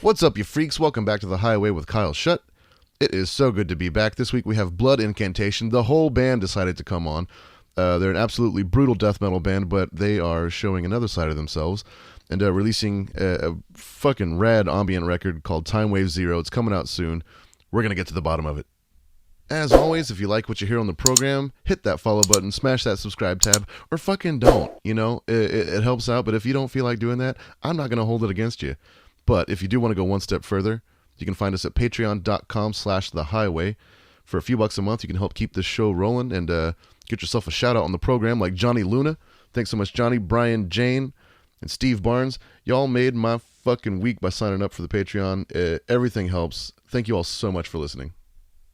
What's up, you freaks? Welcome back to The Highway with Kyle Shutt. It is so good to be back. This week we have Blood Incantation. The whole band decided to come on. They're an absolutely brutal death metal band, but they are showing another side of themselves and releasing a fucking rad ambient record called Timewave Zero. It's coming out soon. We're going to get to the bottom of it. As always, if you like what you hear on the program, hit that follow button, smash that subscribe tab, or fucking don't. You know, it helps out, but if you don't feel like doing that, I'm not going to hold it against you. But if you do want to go one step further, you can find us at patreon.com/thehighway. For a few bucks a month, you can help keep this show rolling and get yourself a shout out on the program like Johnny Luna. Thanks so much, Johnny, Brian, Jane, and Steve Barnes. Y'all made my fucking week by signing up for the Patreon. Everything helps. Thank you all so much for listening.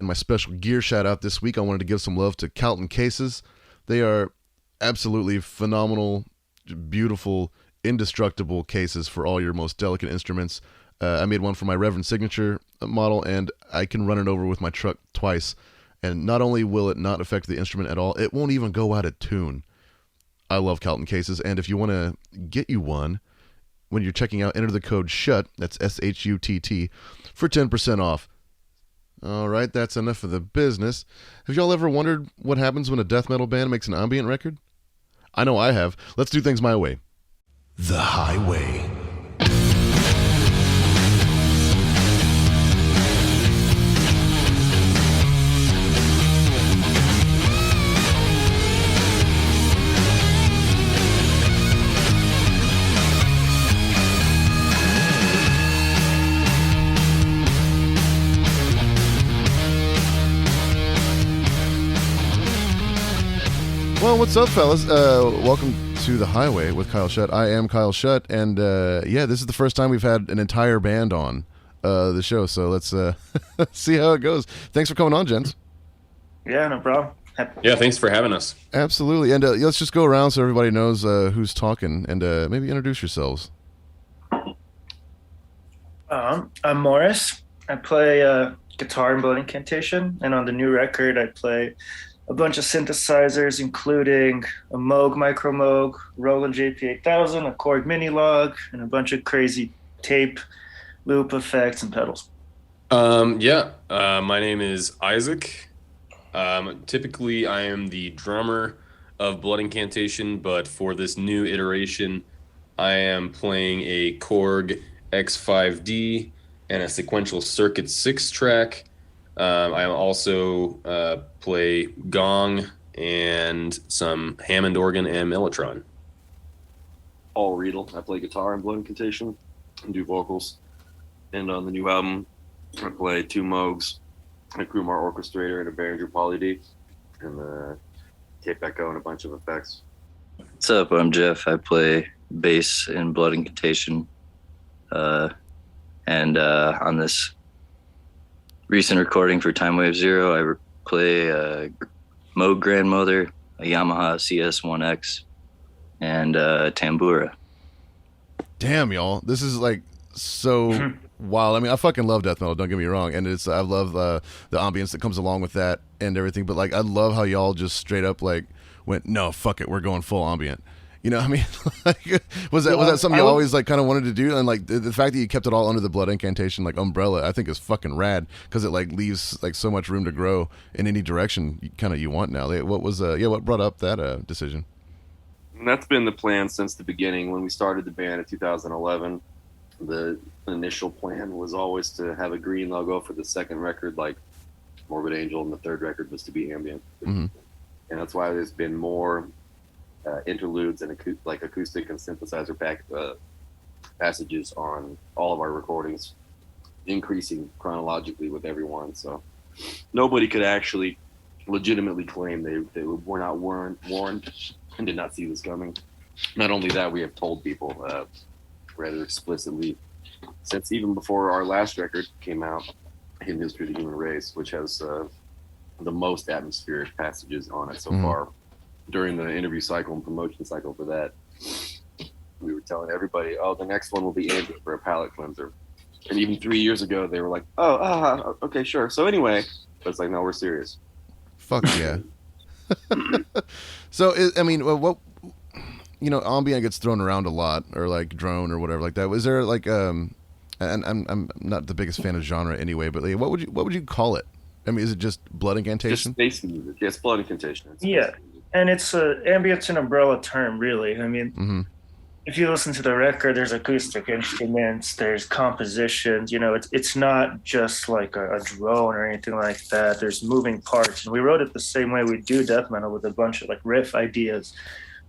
And my special gear shout out this week, I wanted to give some love to Calton Cases. They are absolutely phenomenal, beautiful, indestructible cases for all your most delicate instruments. I made one for my Reverend Signature model, and I can run it over with my truck twice. And not only will it not affect the instrument at all, it won't even go out of tune. I love Calton Cases, and if you want to get you one, when you're checking out, enter the code SHUTT, that's SHUTT, for 10% off. All right, that's enough of the business. Have y'all ever wondered what happens when a death metal band makes an ambient record? I know I have. Let's do things my way. The Highway. Well, what's up, fellas? Welcome to The Highway with Kyle Shutt. I am Kyle Shutt, and this is the first time we've had an entire band on the show, so let's see how it goes. Thanks for coming on, gents. Yeah, no problem. Yeah, thanks for having us. Absolutely, and let's just go around so everybody knows who's talking, and maybe introduce yourselves. I'm Morris. I play guitar in Blood Incantation, and on the new record I play a bunch of synthesizers, including a Moog Micro Moog, Roland JP8000, a Korg Mini Log, and a bunch of crazy tape, loop effects, and pedals. My name is Isaac. Typically, I am the drummer of Blood Incantation, but for this new iteration, I am playing a Korg X5D and a sequential Circuit 6 track. I also play gong and some Hammond organ and mellotron. Paul Riedel. I play guitar in Blood Incantation and do vocals. And on the new album, I play two Moogs, a Krumar orchestrator, and a Behringer Poly D, and a tape echo and a bunch of effects. What's up? I'm Jeff. I play bass in Blood Incantation. And on this recent recording for Timewave Zero, I play a Moog Grandmother, a Yamaha CS1X, and a Tambura. Damn, y'all. This is like so wild. I mean, I fucking love death metal, don't get me wrong. And I love the ambience that comes along with that and everything. But like, I love how y'all just straight up like went, no, fuck it, we're going full ambient. You know what I mean? Like, was that something you always like kind of wanted to do? And like the fact that you kept it all under the Blood Incantation like umbrella, I think is fucking rad because it like leaves like so much room to grow in any direction you want now. What was what brought up that decision? And that's been the plan since the beginning. When we started the band in 2011, the initial plan was always to have a green logo for the second record, like Morbid Angel, and the third record was to be ambient. Mm-hmm. And that's why there's been more interludes and acoustic and synthesizer passages on all of our recordings, increasing chronologically with every one. So nobody could actually legitimately claim they were not warned and did not see this coming. Not only that, we have told people rather explicitly since even before our last record came out, Hidden History of the Human Race, which has the most atmospheric passages on it so far. During the interview cycle and promotion cycle for that, we were telling everybody, oh, the next one will be ambient for a palate cleanser. And even 3 years ago, they were like, okay, sure. So anyway, but it's like, no, we're serious. Fuck yeah. So, what, ambient gets thrown around a lot, or like drone or whatever like that. Was there like, And I'm not the biggest fan of genre anyway, but like, what would you call it? I mean, is it just Blood Incantation? Just space music. Yes, Blood Incantation. Yeah, and it's ambient's an umbrella term, really. I mean, if you listen to the record, there's acoustic instruments, there's compositions. It's not just like a drone or anything like that. There's moving parts, and we wrote it the same way we do death metal, with a bunch of like riff ideas,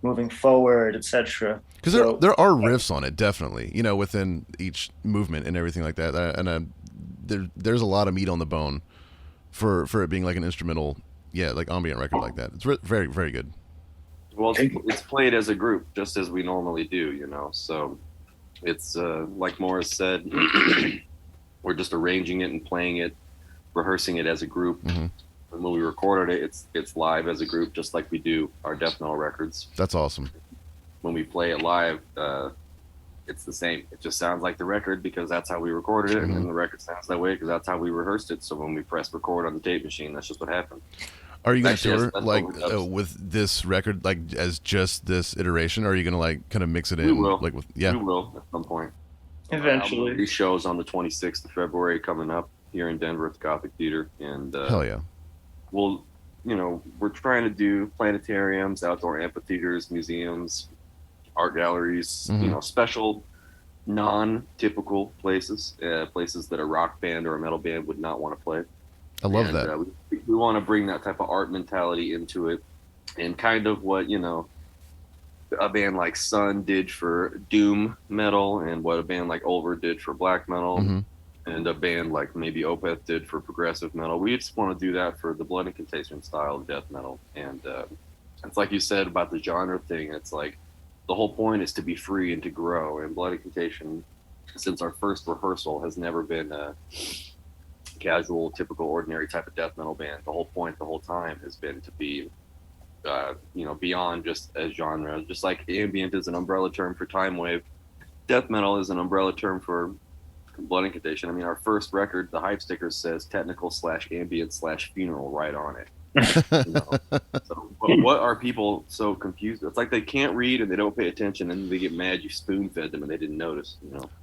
moving forward, etc. Because there are riffs on it, definitely. Within each movement and everything like that, and there's a lot of meat on the bone for it being like an instrumental, like ambient record like that. It's very, very good. Well, it's played as a group, just as we normally do, So it's like Morris said, we're just arranging it and playing it, rehearsing it as a group. And when we recorded it, it's live as a group, just like we do our death metal records. That's awesome. When we play it live, it's the same. It just sounds like the record because that's how we recorded it, and then the record sounds that way because that's how we rehearsed it. So when we press record on the tape machine, that's just what happened. Are you going to tour like with this record, like as just this iteration, or are you going to like kind of mix it in? We will. We will at some point. Eventually. These shows on the 26th of February coming up here in Denver at the Gothic Theater, and hell yeah. We'll, we're trying to do planetariums, outdoor amphitheaters, museums, art galleries, special, non-typical places, places that a rock band or a metal band would not want to play. I love that. We want to bring that type of art mentality into it, and kind of what a band like Sun did for doom metal, and what a band like Ulver did for black metal, and a band like maybe Opeth did for progressive metal. We just want to do that for the Blood Incantation style of death metal. And it's like you said about the genre thing. It's like the whole point is to be free and to grow. And Blood Incantation, since our first rehearsal, has never been a casual, typical, ordinary type of death metal band. The whole point the whole time has been to be beyond just a genre. Just like ambient is an umbrella term for Timewave, death metal is an umbrella term for Blood Incantation. I mean, our first record, the hype sticker says technical/ambient/funeral right on it. So what are people so confused? It's like they can't read and they don't pay attention, and they get mad you spoon fed them and they didn't notice.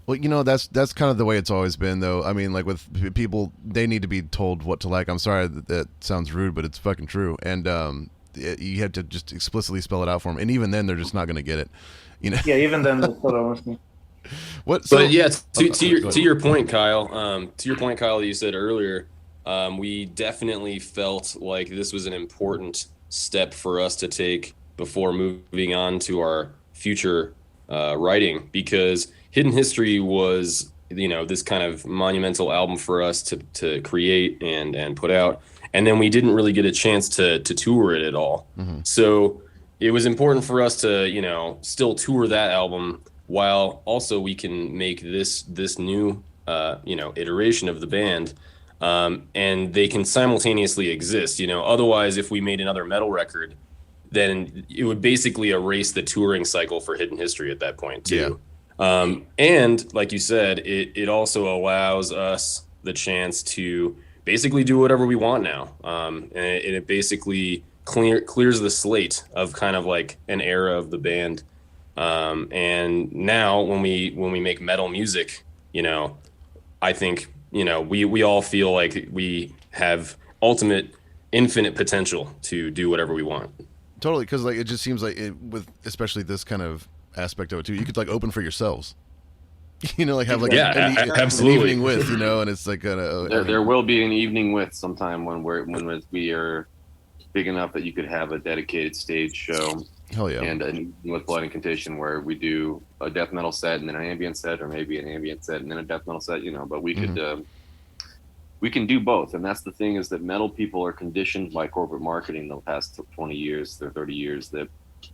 Well, that's kind of the way it's always been, though. I mean, like with people, they need to be told what to like. I'm sorry that sounds rude, but it's fucking true. And you have to just explicitly spell it out for them, and even then, they're just not going to get it. Yeah, even then, they're still don't listen. But to your point, Kyle. That you said earlier. We definitely felt like this was an important step for us to take before moving on to our future writing, because Hidden History was, this kind of monumental album for us to create and put out. And then we didn't really get a chance to tour it at all. So it was important for us to, still tour that album while also we can make this new, iteration of the band. And they can simultaneously exist. Otherwise, if we made another metal record, then it would basically erase the touring cycle for Hidden History at that point too. And like you said, it also allows us the chance to basically do whatever we want now. And it basically clears the slate of kind of like an era of the band. And now when we make metal music, I think, we all feel like we have ultimate, infinite potential to do whatever we want. Totally, because like it just seems like with especially this kind of aspect of it too, you could like open for yourselves. Like have like absolutely. an evening with, and it's like there will be an evening with sometime when we are big enough that you could have a dedicated stage show. Hell yeah. And an evening with Blood Incantation where we do a death metal set and then an ambient set, or maybe an ambient set and then a death metal set, but we could we can do both. And that's the thing, is that metal people are conditioned by corporate marketing the past 20 years or 30 years that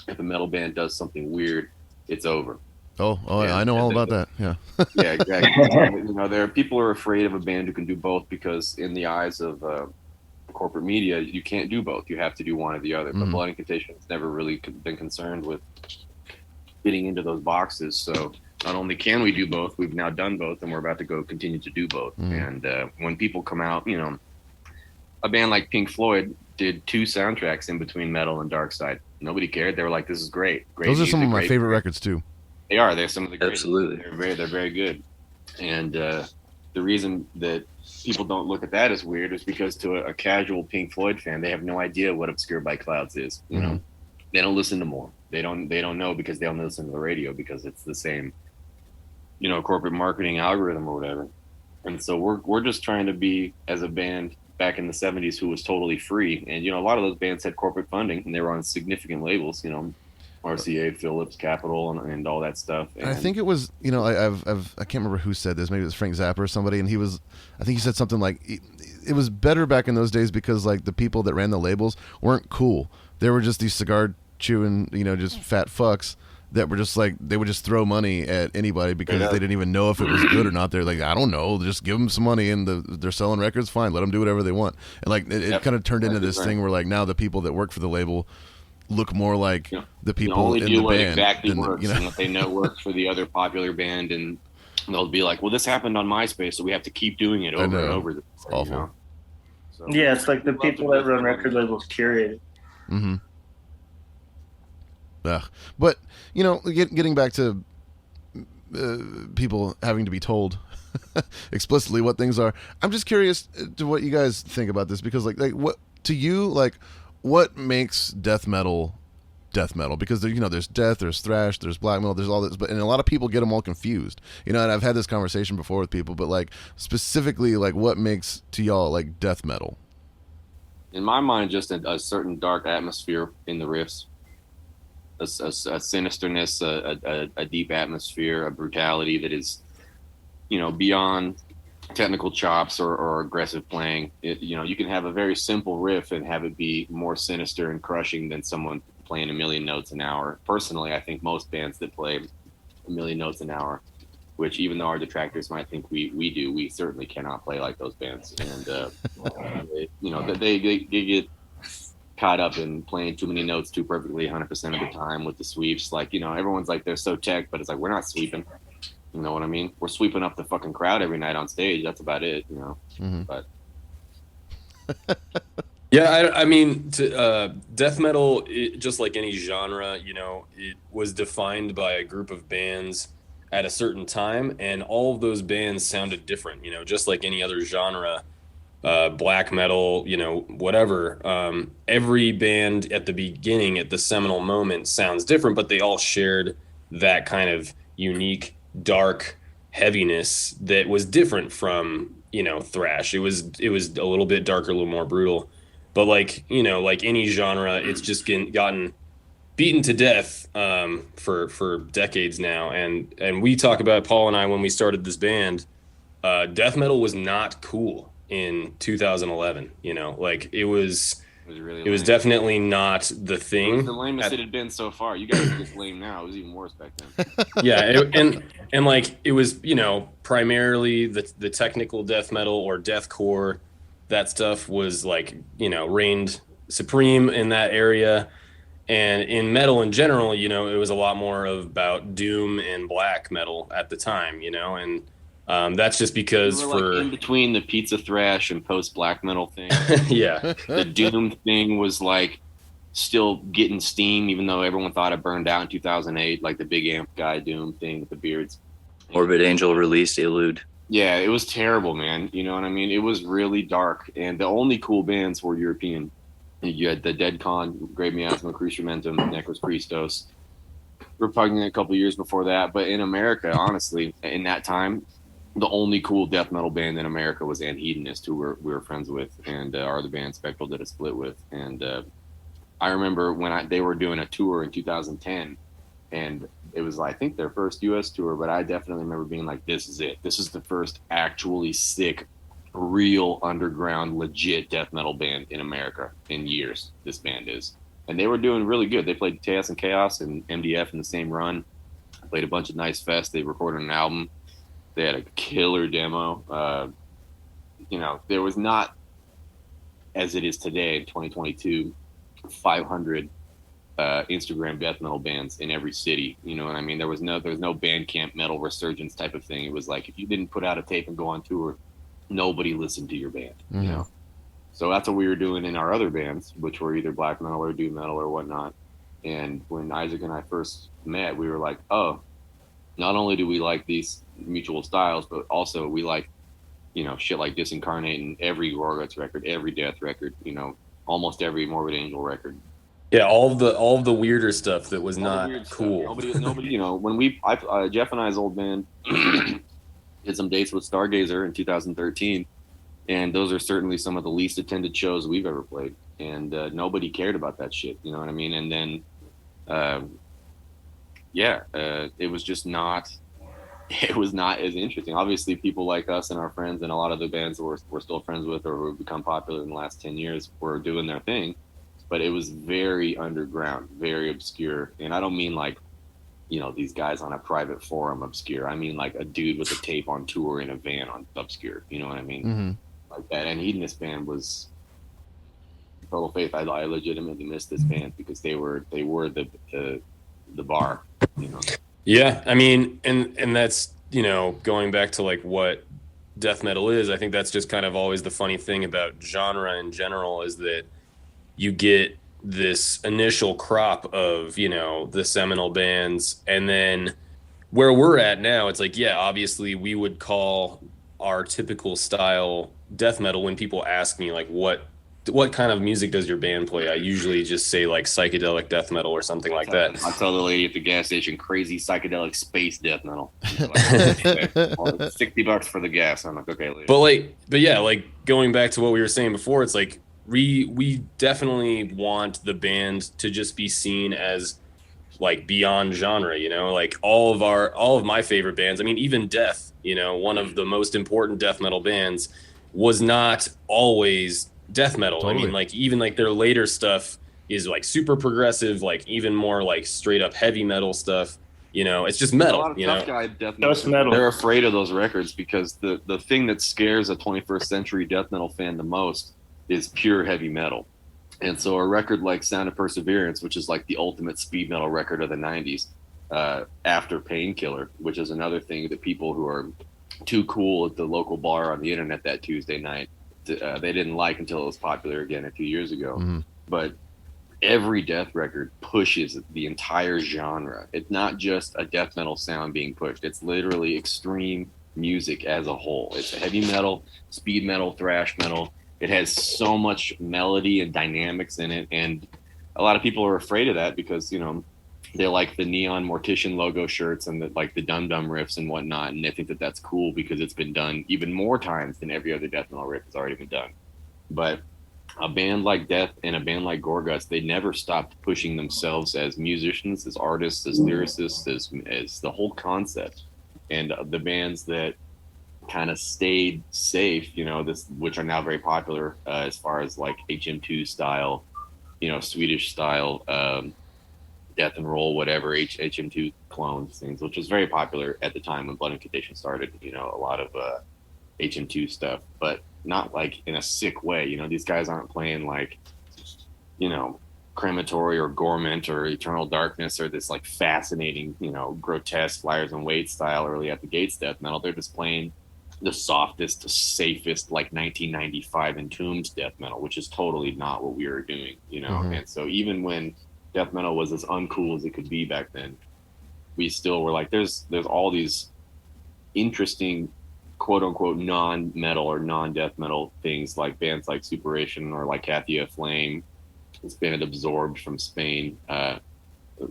if a metal band does something weird, it's over. I know all about that. Yeah. Yeah, exactly. There are people who are afraid of a band who can do both, because in the eyes of corporate media, you can't do both. You have to do one or the other. But Blood Incantation has never really been concerned with fitting into those boxes. So not only can we do both, we've now done both, and we're about to continue to do both. And when people come out, a band like Pink Floyd did 2 soundtracks in between metal and Dark Side. Nobody cared. They were like, "This is great." Those are some of my favorite records too. They are. They're some of the greatest. Absolutely. They're very good. And the reason that people don't look at that as weird is because to a casual Pink Floyd fan, they have no idea what Obscured by Clouds is. You know, they don't listen to more. They don't know because they don't listen to the radio because it's the same, you know, corporate marketing algorithm or whatever. And so we're just trying to be, as a band back in the 70s who was totally free. And, you know, a lot of those bands had corporate funding and they were on significant labels, you know, RCA, Philips, Capitol, and all that stuff. And I think it was, you know, I can't remember who said this. Maybe it was Frank Zappa or somebody, and I think he said something like, it was better back in those days because like the people that ran the labels weren't cool. They were just these cigar chewing, you know, just fat fucks that were just like, they would just throw money at anybody because they didn't even know if it was good or not. They're like, I don't know, just give them some money and they're selling records, fine, let them do whatever they want. And like it kind of turned into this thing where like now the people that work for the label look more like the people in the band. Exactly works, you know? And what they know works for the other popular band, and they'll be like, well, this happened on MySpace, so we have to keep doing it over and over. It's awful. You know? So, yeah, it's like the people that run record labels curate it. Mm-hmm. But, you know, getting back to people having to be told explicitly what things are, I'm just curious to what you guys think about this, because like what to you, like what makes death metal? Because there, you know, there's death, there's thrash, there's black metal, there's all this, and a lot of people get them all confused. You know, and I've had this conversation before with people, but like specifically, like what makes to y'all like death metal? In my mind, just a certain dark atmosphere in the riffs, a sinisterness, a deep atmosphere, a brutality that is, you know, beyond technical chops or aggressive playing. You know, you can have a very simple riff and have it be more sinister and crushing than someone playing a million notes an hour. Personally, I think most bands that play a million notes an hour, which even though our detractors might think we do, we certainly cannot play like those bands. And you know, they get caught up in playing too many notes too perfectly 100% of the time with the sweeps. Like, you know, everyone's like they're so tech, but it's like we're not sweeping. You know what I mean? We're sweeping up the fucking crowd every night on stage. That's about it, you know. Mm-hmm. But yeah, I mean, death metal, just like any genre, you know, it was defined by a group of bands at a certain time, and all of those bands sounded different. You know, just like any other genre, black metal, you know, whatever. Every band at the beginning, at the seminal moment, sounds different, but they all shared that kind of unique dark heaviness that was different from, you know, thrash. It was a little bit darker, a little more brutal, but like, you know, like any genre, it's just gotten beaten to death for decades now. And we talk about, Paul and I, when we started this band, death metal was not cool in 2011. You know, like it was definitely not the thing. It was the lamest it had been so far. You guys are just lame now. It was even worse back then. Yeah, and like it was, you know, primarily the technical death metal or deathcore. That stuff was like, you know, reigned supreme in that area. And in metal in general, you know, it was a lot more about doom and black metal at the time, you know, and that's just because we were like in between the pizza thrash and post black metal thing. Yeah. The doom thing was like still getting steam, even though everyone thought it burned out in 2008, like the big amp guy doom thing with the beards. Morbid Angel released Elude. Yeah, it was terrible, man. You know what I mean? It was really dark, and the only cool bands were European. You had the Dead Con, Grave Miasma, Cruciamentum, Necros Christos. Repugnant a couple of years before that, but in America, honestly, in that time, the only cool death metal band in America was Anhedonist, who we were friends with, and our other band Spectral did a split with. And I remember when they were doing a tour in 2010, and it was, I think, their first U.S. tour, but I definitely remember being like, this is it. This is the first actually sick, real underground, legit death metal band in America in years. This band is. And they were doing really good. They played Chaos and Chaos and MDF in the same run. Played a bunch of nice fests. They recorded an album. They had a killer demo. You know, there was not, as it is today in 2022, 500 Instagram death metal bands in every city. You know what I mean? There was no Bandcamp metal resurgence type of thing. It was like if you didn't put out a tape and go on tour, nobody listened to your band. Mm-hmm. You know, so that's what we were doing in our other bands, which were either black metal or doom metal or whatnot. And when Isaac and I first met, we were like, oh, not only do we like these mutual styles, but also we like, shit like Disincarnate and every Gorguts record, every Death record, almost every Morbid Angel record. Yeah, all of the weirder stuff that was not cool. Nobody, when Jeff and I's old band did some dates with Stargazer in 2013, and those are certainly some of the least attended shows we've ever played, and nobody cared about that shit. You know what I mean? And then, it was just not. It was not as interesting. Obviously, people like us and our friends and a lot of the bands that we're still friends with or who have become popular in the last 10 years were doing their thing. But it was very underground, very obscure. And I don't mean like, these guys on a private forum obscure. I mean like a dude with a tape on tour in a van on obscure. You know what I mean? Mm-hmm. Like that. And Hedonist Band was Total Faith. I legitimately missed this band because they were the bar, Yeah, I mean, and that's, going back to like what death metal is, I think that's just kind of always the funny thing about genre in general is that you get this initial crop of, the seminal bands, and then where we're at now, it's like, yeah, obviously we would call our typical style death metal. When people ask me like what kind of music does your band play, I usually just say like psychedelic death metal or something like that. I tell the lady at the gas station, crazy psychedelic space death metal. $60 for the gas. I'm like, okay, lady. But yeah, like going back to what we were saying before, it's like we definitely want the band to just be seen as like beyond genre, like all of my favorite bands. I mean, even Death, one of the most important death metal bands, was not always death metal. Totally. I mean, like even like their later stuff is like super progressive, like even more like straight up heavy metal stuff. It's just metal. A lot of tough guy death metal. They're afraid of those records because the thing that scares a 21st century death metal fan the most is pure heavy metal. And so a record like Sound of Perseverance, which is like the ultimate speed metal record of the 90s, after Painkiller, which is another thing that people who are too cool at the local bar on the internet that Tuesday night, they didn't like until it was popular again a few years ago. Mm-hmm. But every death record pushes the entire genre. It's not just a death metal sound being pushed. It's literally extreme music as a whole. It's heavy metal, speed metal, thrash metal. It has so much melody and dynamics in it. And a lot of people are afraid of that because, they like the neon Mortician logo shirts and the Dum Dum riffs and whatnot. And they think that that's cool because it's been done even more times than every other death metal riff has already been done. But a band like Death and a band like Gorguts, they never stopped pushing themselves as musicians, as artists, as lyricists, as the whole concept. And the bands that kind of stayed safe, which are now very popular as far as like HM2 style, Swedish style, Death and Roll, whatever, HM2 clones things, which was very popular at the time when Blood Incantation started, a lot of HM2 stuff, but not like in a sick way. These guys aren't playing like, Crematory or Gorment or Eternal Darkness or this like fascinating, grotesque Flyers and Weight style early at the Gates death metal. They're just playing the softest, safest, like 1995 Entombed death metal, which is totally not what we were doing, Mm-hmm. And so even when death metal was as uncool as it could be back then, we still were like, there's all these interesting quote unquote non-metal or non-death metal things like bands like Superation or like Kathia Flame. This band absorbed from Spain. A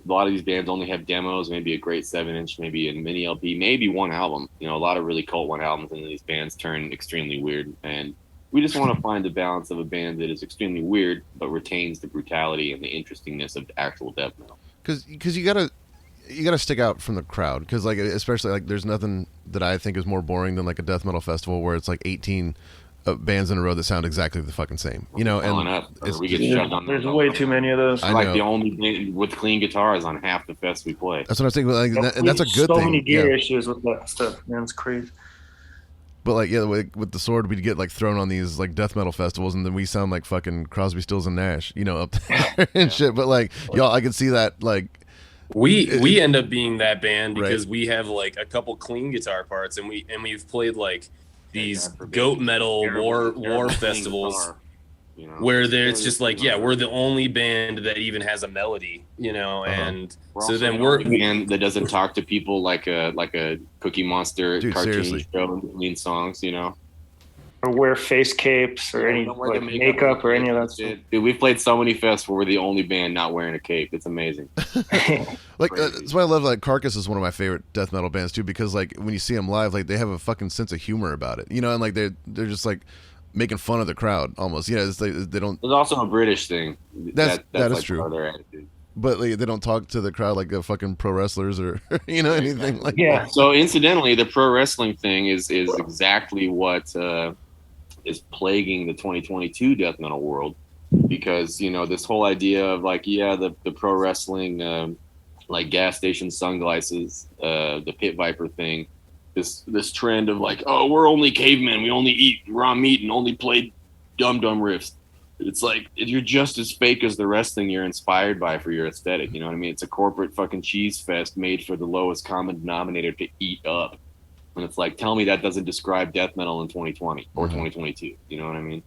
lot of these bands only have demos, maybe a great 7-inch, maybe a mini LP, maybe one album. A lot of really cult one albums, and these bands turn extremely weird. And we just want to find the balance of a band that is extremely weird but retains the brutality and the interestingness of actual death metal. Because you gotta stick out from the crowd. Because like especially like there's nothing that I think is more boring than like a death metal festival where it's like 18 bands in a row that sound exactly the fucking same. And we get shoved on. There's way too many of those. Like the only band with clean guitars on half the fest we play. That's what I was thinking. Like, and that's a good thing. So many gear issues with that stuff, man. It's crazy. But like, yeah, with the Sword, we'd get like thrown on these like death metal festivals, and then we sound like fucking Crosby, Stills, and Nash, up there and shit. But like, y'all, I could see that. Like, we end up being that band because we have like a couple clean guitar parts, and we've played like these goat metal war festivals. You know, where it's just like, yeah, we're the only band that even has a melody, you know, and so then we're a band that doesn't talk to people like a Cookie Monster cartoon seriously. show between songs, you know, or wear face capes or any don't wear like the makeup or any of that stuff. shit. Dude, we've played so many fests where we're the only band not wearing a cape. It's amazing. Like that's why I love like Carcass is one of my favorite death metal bands too, because like when you see them live, like they have a fucking sense of humor about it, you know, and like they're just like making fun of the crowd almost. Yeah, it's like they don't. It's also a British thing. That is like true. part of their attitude. But like, they don't talk to the crowd like fucking pro wrestlers or you know anything like Yeah. So incidentally, the pro wrestling thing is exactly what is plaguing the 2022 death metal world, because you know this whole idea of like the pro wrestling like gas station sunglasses, the pit viper thing, this trend of like, oh, we're only cavemen, we only eat raw meat and only play dumb riffs. It's like you're just as fake as the wrestling you're inspired by for your aesthetic. You know what I mean? It's a corporate fucking cheese fest made for the lowest common denominator to eat up. And it's like, tell me that doesn't describe death metal in 2020 or 2022. You know what I mean?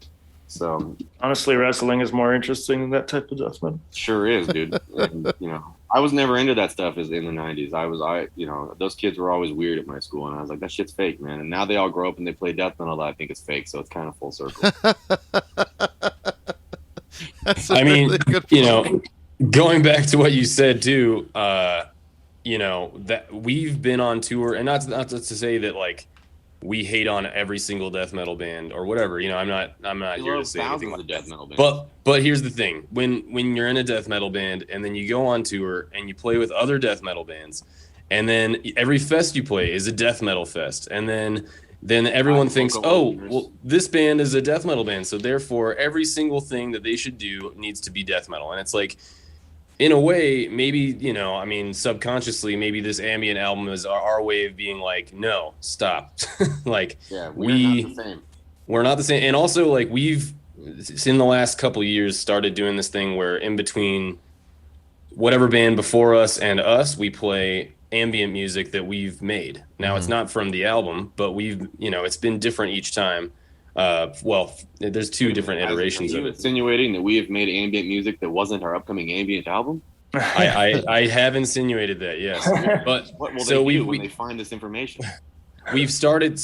So Honestly, wrestling is more interesting than that type of death metal. sure is, dude. And, you know, I was never into that stuff as in the 90s. You know, those kids were always weird at my school, and I was like, that shit's fake, man. And now they all grow up and they play death metal that I think is fake. So it's kind of full circle. I mean, really good you point. know, going back to what you said too, you know, that we've been on tour, and not to say that like we hate on every single death metal band or whatever. You know, I'm not here to say anything like death metal band. But here's the thing: when you're in a death metal band and then you go on tour and you play with other death metal bands, and then every fest you play is a death metal fest, and then everyone thinks, oh, well, this band is a death metal band, so therefore every single thing that they should do needs to be death metal. And it's like, in a way, maybe, you know, I mean, subconsciously, maybe this ambient album is our way of being like, no, stop. Like, yeah, we're not the same. We're not the same. And also, like, we've, in the last couple of years, started doing this thing where in between whatever band before us and us, we play ambient music that we've made. Now, it's not from the album, but we've, you know, it's been different each time. Well, there's two different iterations of it. Insinuating that we have made ambient music that wasn't our upcoming ambient album? I have insinuated that, yes. But what will so they do when they find this information? We've started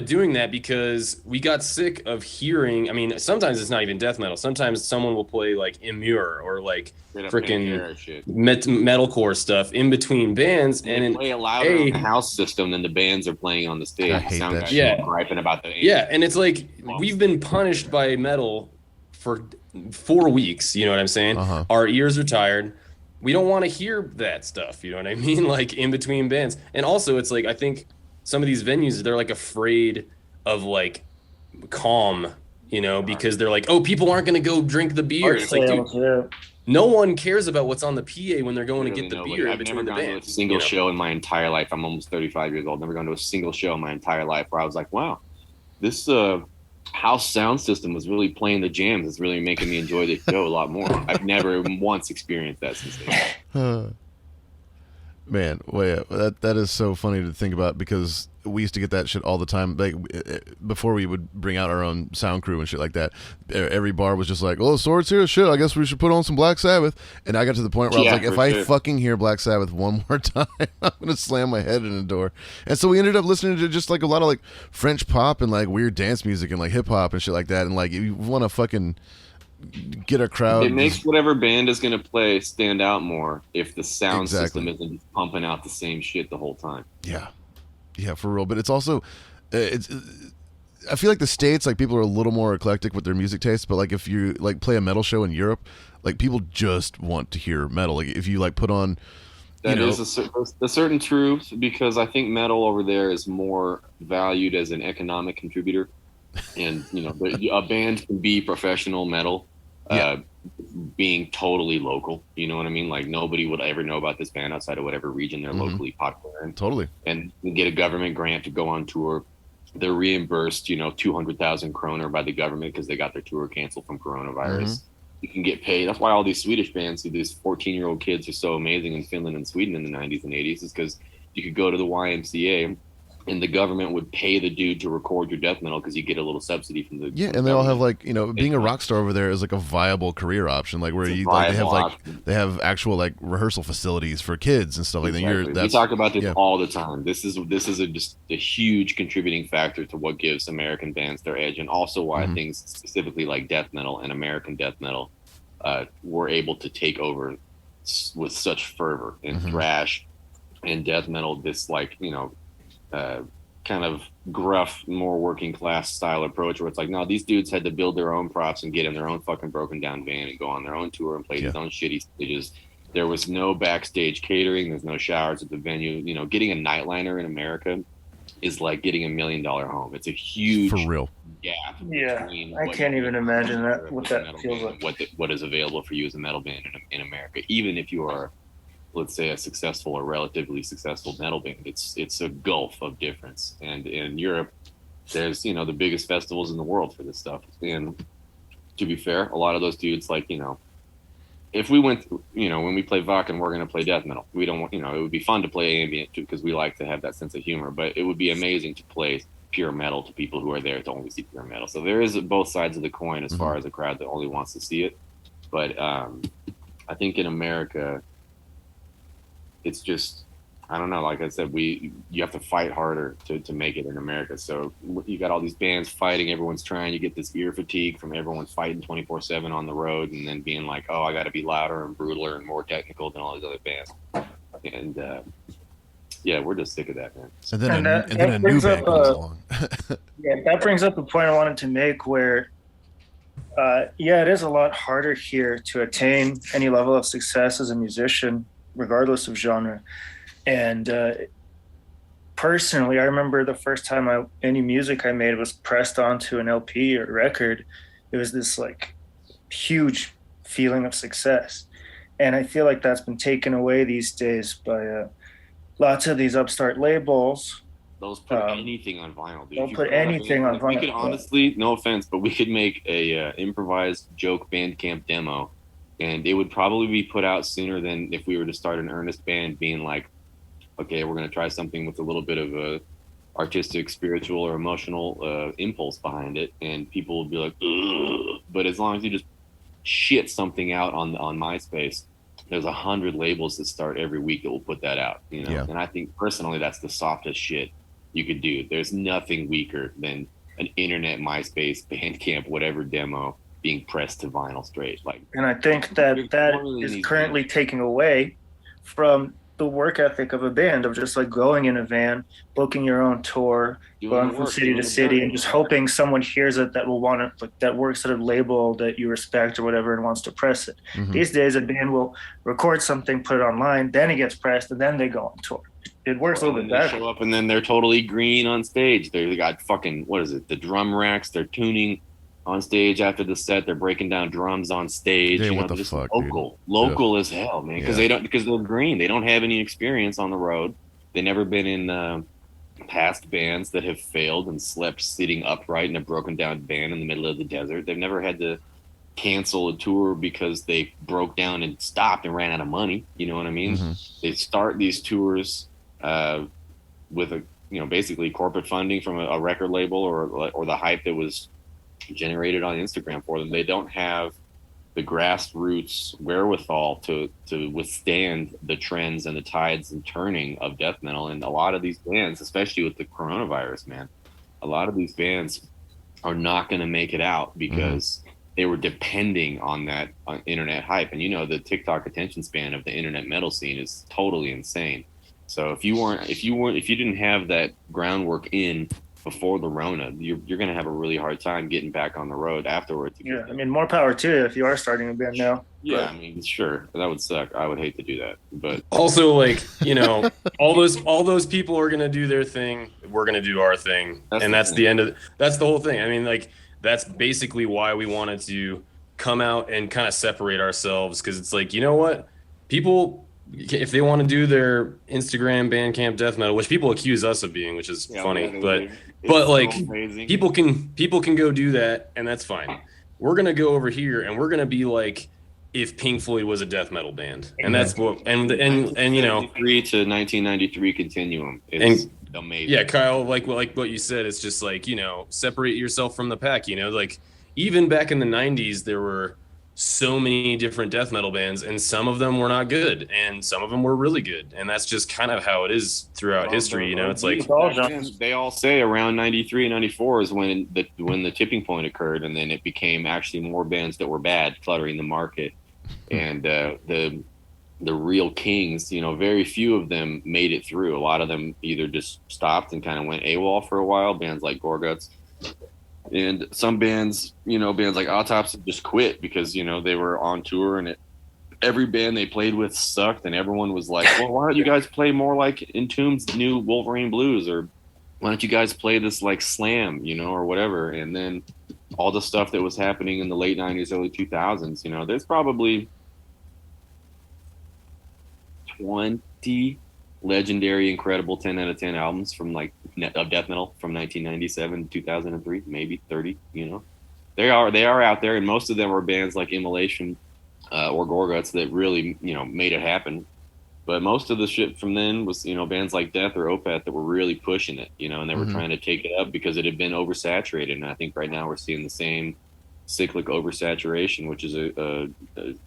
doing that because we got sick of hearing. I mean, sometimes it's not even death metal. Sometimes someone will play like Immure or like freaking metalcore stuff in between bands, and they play it louder on the house system than the bands are playing on the stage. I hate that shit. Yeah, griping about the and it's like we've been punished by metal for 4 weeks. You know what I'm saying? Our ears are tired. We don't want to hear that stuff. You know what I mean? Like in between bands, and also it's like I think some of these venues, they're like afraid of like calm, you know, because they're like, oh, people aren't going to go drink the beer. It's like, dude, no one cares about what's on the PA when they're going to get the beer in between the bands. I've never gone to a single show in my entire life. I'm almost 35 years old. Never gone to a single show in my entire life where I was like, wow, this house sound system was really playing the jams. It's really making me enjoy the show a lot more. I've never once experienced that sensation. Man, well, yeah, that is so funny to think about, because we used to get that shit all the time. Like before we would bring out our own sound crew and shit like that, every bar was just like, "Oh, the Sword's here, shit. I guess we should put on some Black Sabbath." And I got to the point where I was like, "If I fucking hear Black Sabbath one more time, I'm gonna slam my head in the door." And so we ended up listening to just like a lot of like French pop and like weird dance music and like hip hop and shit like that. And like, if you want to fucking get a crowd, it makes whatever band is going to play stand out more if the sound system isn't just pumping out the same shit the whole time. Yeah, for real. But it's also I feel like the States, like, people are a little more eclectic with their music taste, but like if you like play a metal show in Europe, like people just want to hear metal. Like if you like put on is a certain truth, because I think metal over there is more valued as an economic contributor. And you know, a band can be professional metal, being totally local. You know what I mean? Like nobody would ever know about this band outside of whatever region they're locally popular in. Totally. And you get a government grant to go on tour. They're reimbursed, 200,000 kroner by the government because they got their tour canceled from coronavirus. You can get paid. That's why all these Swedish bands, these 14-year-old kids, are so amazing in Finland and Sweden in the 90s and 80s, is because you could go to the YMCA and the government would pay the dude to record your death metal because you get a little subsidy from the and they all have like, you know, being a rock star over there is like a viable career option, like where you like they have actual like rehearsal facilities for kids and stuff like that. We talk about this all the time. This is just a huge contributing factor to what gives American bands their edge, and also why things specifically like death metal and American death metal were able to take over with such fervor, and thrash and death metal, this like, you know, kind of gruff, more working class style approach where it's like, no, these dudes had to build their own props and get in their own fucking broken down van and go on their own tour and play their own shitty stages. There was no backstage catering. There's no showers at the venue. You know, getting a nightliner in America is like getting $1 million home. It's a huge for real gap. Yeah, I can't even imagine what that feels like. What is available for you as a metal band in America, even if you are, let's say, a successful or relatively successful metal band, it's a gulf of difference. And in Europe, there's, you know, the biggest festivals in the world for this stuff. And to be fair, a lot of those dudes, like, you know, if we went, you know, when we play Wacken, we're going to play death metal. We don't want, you know, it would be fun to play ambient too because we like to have that sense of humor, but it would be amazing to play pure metal to people who are there to only see pure metal. So there is both sides of the coin as far as a crowd that only wants to see it. But I think in America, it's just, I don't know, like I said, you have to fight harder to make it in America. So you got all these bands fighting, everyone's trying, you get this ear fatigue from everyone fighting 24/7 on the road, and then being like, oh, I got to be louder and brutaler and more technical than all these other bands. And yeah, we're just sick of that, man. And then a new band comes along. Yeah, that brings up a point I wanted to make where, it is a lot harder here to attain any level of success as a musician, regardless of genre. And personally, I remember the first time any music I made was pressed onto an LP or record. It was this like huge feeling of success. And I feel like that's been taken away these days by lots of these upstart labels. Those put anything on vinyl, dude. Don't put anything on vinyl. We could honestly, no offense, but we could make a improvised joke Bandcamp demo, and it would probably be put out sooner than if we were to start an earnest band being like, okay, we're going to try something with a little bit of a artistic, spiritual, or emotional impulse behind it, and people would be like, ugh. But as long as you just shit something out on MySpace, there's 100 labels that start every week that will put that out, you know. And I think personally that's the softest shit you could do. There's nothing weaker than an internet, MySpace, Bandcamp, whatever demo being pressed to vinyl straight. Like, and I think that is currently taking away from the work ethic of a band, of just like going in a van, booking your own tour, going from city to city, and just hoping someone hears it that will want to, like, that works at a label that you respect or whatever and wants to press it. These days, a band will record something, put it online, then it gets pressed, and then they go on tour. It works a little bit better. They show up and then they're totally green on stage. They got fucking, what is it? The drum racks. They're tuning on stage after the set. They're breaking down drums on stage. Yeah, what the fuck, local as hell, man. Because they're green. They don't have any experience on the road. They never been in past bands that have failed and slept sitting upright in a broken down van in the middle of the desert. They've never had to cancel a tour because they broke down and stopped and ran out of money. You know what I mean? They start these tours with a, you know, basically corporate funding from a record label or the hype that was generated on Instagram for them. They don't have the grassroots wherewithal to withstand the trends and the tides and turning of death metal. And a lot of these bands, especially with the coronavirus, man, a lot of these bands are not going to make it out because they were depending on that internet hype. And you know, the TikTok attention span of the internet metal scene is totally insane. So if you didn't have that groundwork in before the Rona, you're going to have a really hard time getting back on the road afterwards. Yeah, I mean, more power to you if you are starting a band now. Yeah, but I mean, sure, that would suck. I would hate to do that, but also, like, you know, all those people are going to do their thing. We're going to do our thing, that's the end of that's the whole thing. I mean, like, that's basically why we wanted to come out and kind of separate ourselves, because it's like, you know what, people, if they want to do their Instagram Bandcamp death metal, which people accuse us of being, which is funny, but like, so people can go do that, and that's fine. We're gonna go over here and we're gonna be like if Pink Floyd was a death metal band, and that's what and you know, 1993 to 1993 continuum. amazing. Yeah, Kyle, like what you said, it's just like, separate yourself from the pack, like even back in the 90s, there were so many different death metal bands, and some of them were not good, and some of them were really good. And that's just kind of how it is throughout history. It's like they all say around 93 and 94 is when the tipping point occurred, and then it became actually more bands that were bad cluttering the market. And the real kings, very few of them made it through. A lot of them either just stopped and kind of went AWOL for a while, bands like Gorguts. And some bands, bands like Autopsy just quit because, they were on tour and every band they played with sucked. And everyone was like, well, why don't you guys play more like Entombed's new Wolverine Blues? Or why don't you guys play this like Slam, or whatever? And then all the stuff that was happening in the late 90s, early 2000s, there's probably 20 legendary, incredible 10 out of 10 albums from of death metal from 1997 to 2003, maybe 30. They are out there, and most of them are bands like Immolation or Gorguts that really made it happen. But most of the shit from then was bands like Death or Opeth that were really pushing it, and they were trying to take it up because it had been oversaturated. And I think right now we're seeing the same cyclic oversaturation, which is a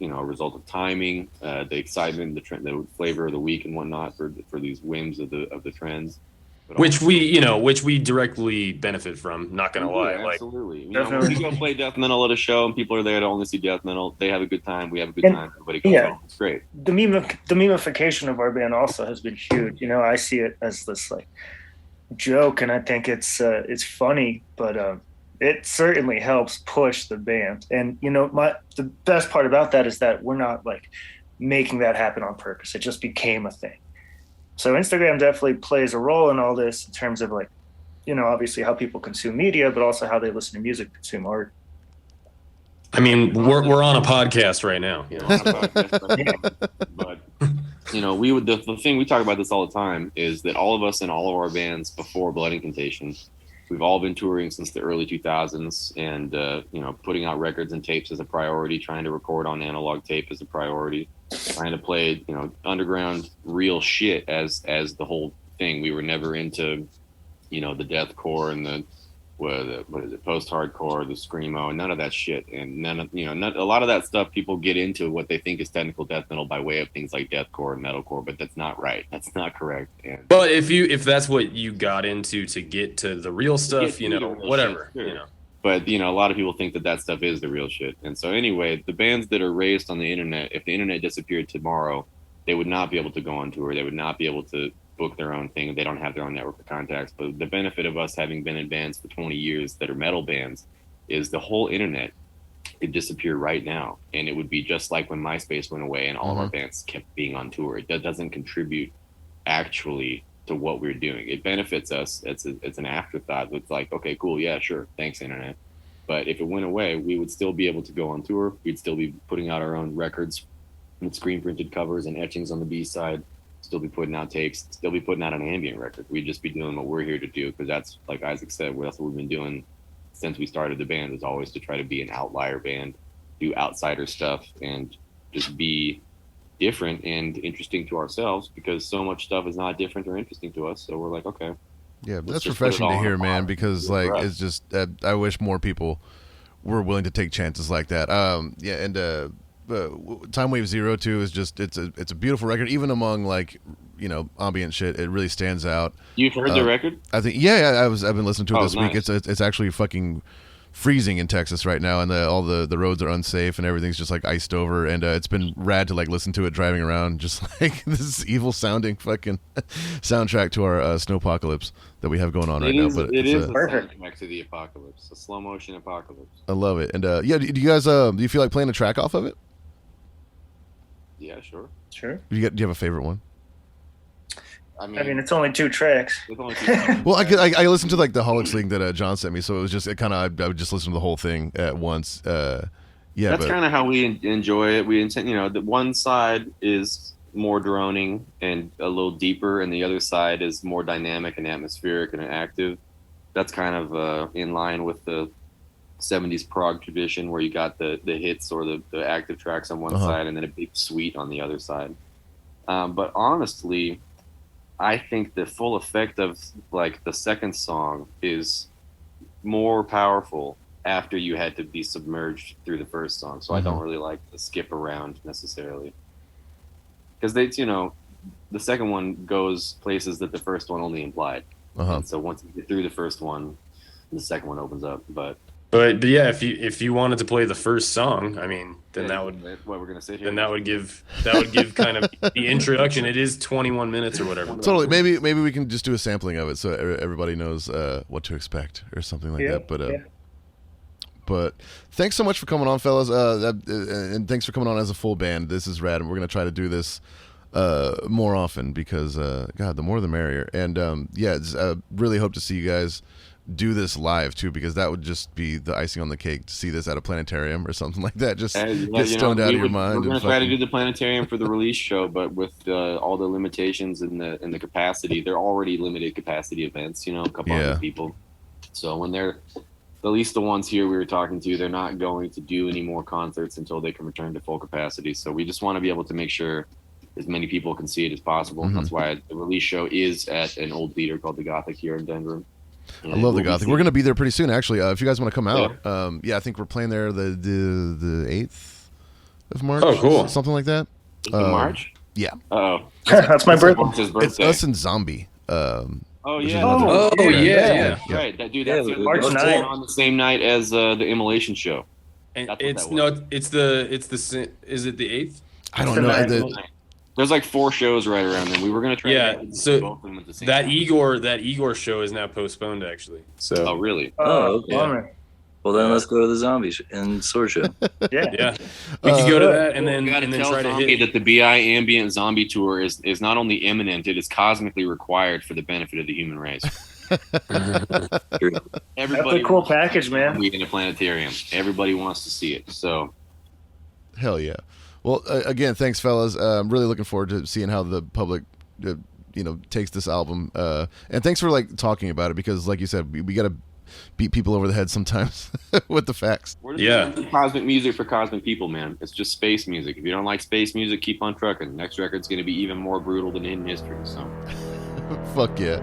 result of timing, the excitement, the flavor of the week and whatnot for these whims of the trends, which we directly benefit from. Not gonna lie, absolutely. When you go play death metal at a show and people are there to only see death metal, they have a good time. We have a good time. Everybody goes home. It's great. The memification of our band also has been huge. I see it as this like joke, and I think it's funny, but it certainly helps push the band. And, the best part about that is that we're not like making that happen on purpose. It just became a thing. So Instagram definitely plays a role in all this in terms of like, obviously how people consume media, but also how they listen to music, consume art. I mean, we're on a podcast right now. But, the thing we talk about this all the time is that all of us in all of our bands before Blood Incantation, we've all been touring since the early 2000s, and putting out records and tapes is a priority. Trying to record on analog tape is a priority. Trying to play, underground real shit as the whole thing. We were never into, the deathcore and the post-hardcore, the screamo, none of that shit. And a lot of that stuff people get into what they think is technical death metal by way of things like deathcore and metalcore, but that's not right. That's not correct. But if that's what you got into to get to the real stuff, whatever, shit, sure. But, a lot of people think that stuff is the real shit. And so anyway, the bands that are raised on the internet, if the internet disappeared tomorrow, they would not be able to go on tour. They would not be able to book their own thing. They don't have their own network of contacts. But the benefit of us having been in bands for 20 years that are metal bands is the whole internet could disappear right now. And it would be just like when MySpace went away and all of our bands kept being on tour. It doesn't contribute actually to what we're doing. It benefits us. It's an afterthought. It's like, okay, cool. Yeah, sure. Thanks, internet. But if it went away, we would still be able to go on tour. We'd still be putting out our own records with screen printed covers and etchings on the B side. Still be putting out tapes, still be putting out an ambient record. We'd just be doing what we're here to do, because that's, like Isaac said, that's what we've been doing since we started the band, is always to try to be an outlier band, do outsider stuff, and just be different and interesting to ourselves, because so much stuff is not different or interesting to us. So we're like, okay. Yeah, that's refreshing to hear, man, because like it's just I wish more people were willing to take chances like that. Timewave Zero too is just it's a beautiful record, even among like ambient shit. It really stands out. You've heard the record? I think I've been listening to it this week. It's actually fucking freezing in Texas right now, and all the roads are unsafe and everything's just like iced over, and it's been rad to like listen to it driving around, just like this evil sounding fucking soundtrack to our snowpocalypse that we have going on right now. But it is a soundtrack to the apocalypse, a slow motion apocalypse. I love it. And do you guys do you feel like playing a track off of it? Yeah, sure. Do you have a favorite one? I mean, it's only 2 tracks. Well, I listened to like the Holics link that John sent me, so it was just I would just listen to the whole thing at once. That's kind of how we enjoy it. We intend, the one side is more droning and a little deeper, and the other side is more dynamic and atmospheric and active. That's kind of in line with the 70s prog tradition, where you got the hits or the active tracks on one side and then a big suite on the other side. But honestly, I think the full effect of like the second song is more powerful after you had to be submerged through the first song. So I don't really like the skip around necessarily, because they, the second one goes places that the first one only implied. And so once you get through the first one, the second one opens up. But yeah, if you wanted to play the first song, I mean, then that would what we're gonna say here. Then that would give kind of the introduction. It is 21 minutes or whatever. Totally. Maybe we can just do a sampling of it so everybody knows what to expect or something like that. But thanks so much for coming on, fellas. And thanks for coming on as a full band. This is rad, and we're gonna try to do this more often because God, the more the merrier. And really hope to see you guys do this live too, because that would just be the icing on the cake to see this at a planetarium or something like that. Just get stoned out of your mind. We're gonna try to do the planetarium for the release show, but with all the limitations and the capacity, they're already limited capacity events. A couple hundred people. So when they're at least the ones here we were talking to, they're not going to do any more concerts until they can return to full capacity. So we just want to be able to make sure as many people can see it as possible. That's why the release show is at an old theater called the Gothic here in Denver. I love the Gothic. We're going to be there pretty soon, actually. If you guys want to come out, I think we're playing there the 8th of March. Oh, cool. Something like that. March? Yeah. Oh, that's my birthday. It's us and Zombie. Yeah. Yeah. Right. That's March 9th. on the same night as the Immolation show. And is it the 8th? I don't know. There's like 4 shows right around then. We were gonna try. Yeah, to get so both of them at the same that time. Igor show is now postponed actually. So Oh really? Okay. Bummer. Well, then let's go to the Zombies and Sword Show. yeah, we could go to that and then tell try to Zombie hit. that the BI Ambient Zombie Tour is not only imminent, it is cosmically required for the benefit of the human race. Everybody That's a cool package, man. We in a planetarium. Everybody wants to see it. So hell yeah. Well, again, thanks, fellas. I'm really looking forward to seeing how the public, takes this album. And thanks for talking about it, because, like you said, we got to beat people over the head sometimes with the facts. We're just cosmic music for cosmic people, man. It's just space music. If you don't like space music, keep on trucking. Next record's going to be even more brutal than Hidden History. So, fuck yeah.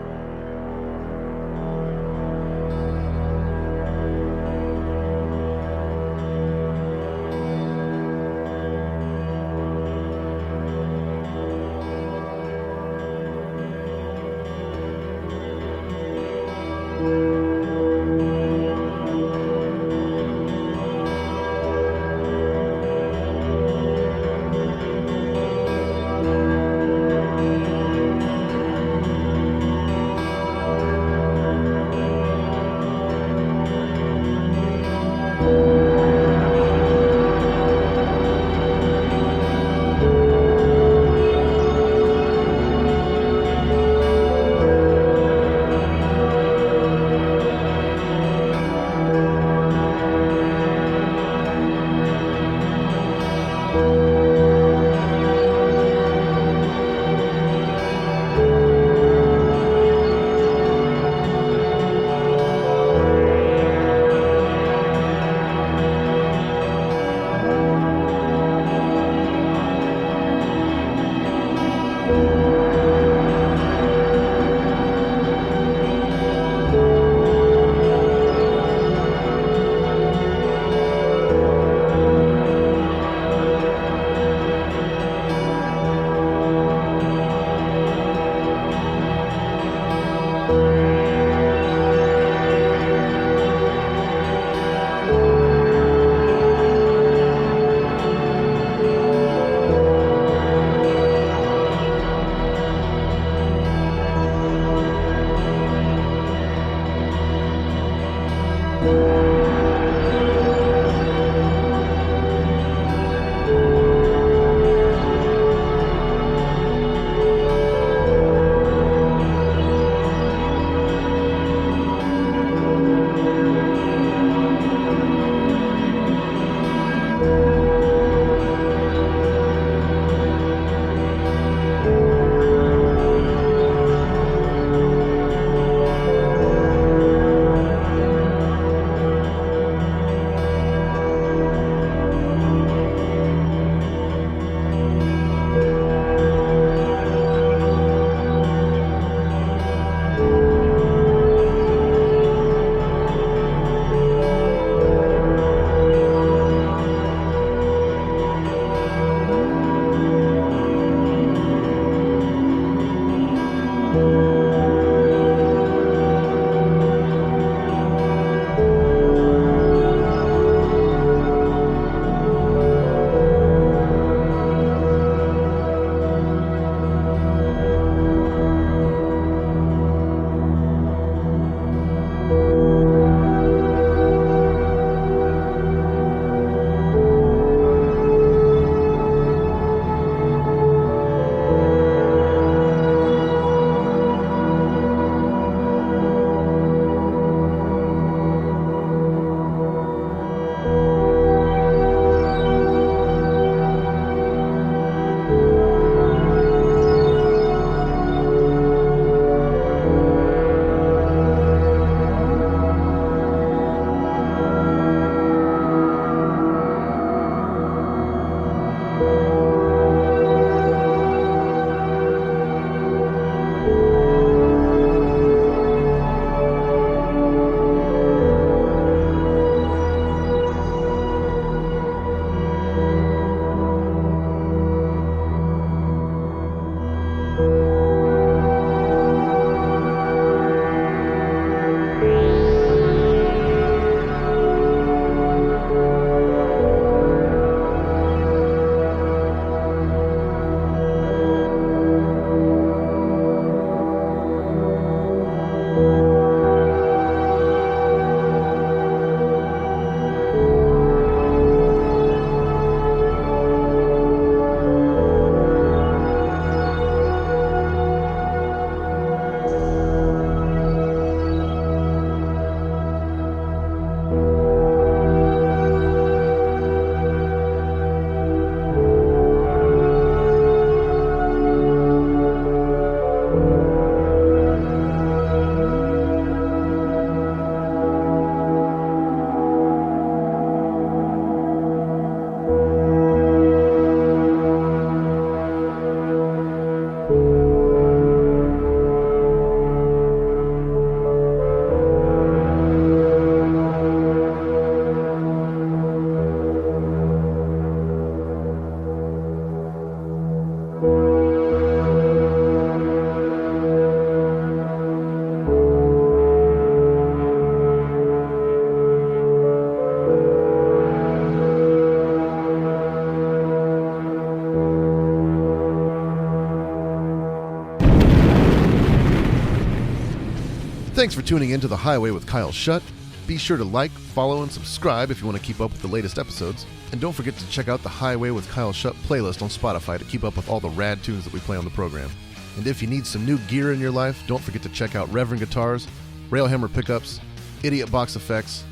Thanks for tuning in to The Highway with Kyle Shutt. Be sure to like, follow, and subscribe if you want to keep up with the latest episodes. And don't forget to check out the Highway with Kyle Shutt playlist on Spotify to keep up with all the rad tunes that we play on the program. And if you need some new gear in your life, don't forget to check out Reverend Guitars, Railhammer Pickups, Idiot Box Effects,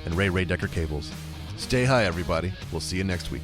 and Ray Decker Cables. Stay high, everybody. We'll see you next week.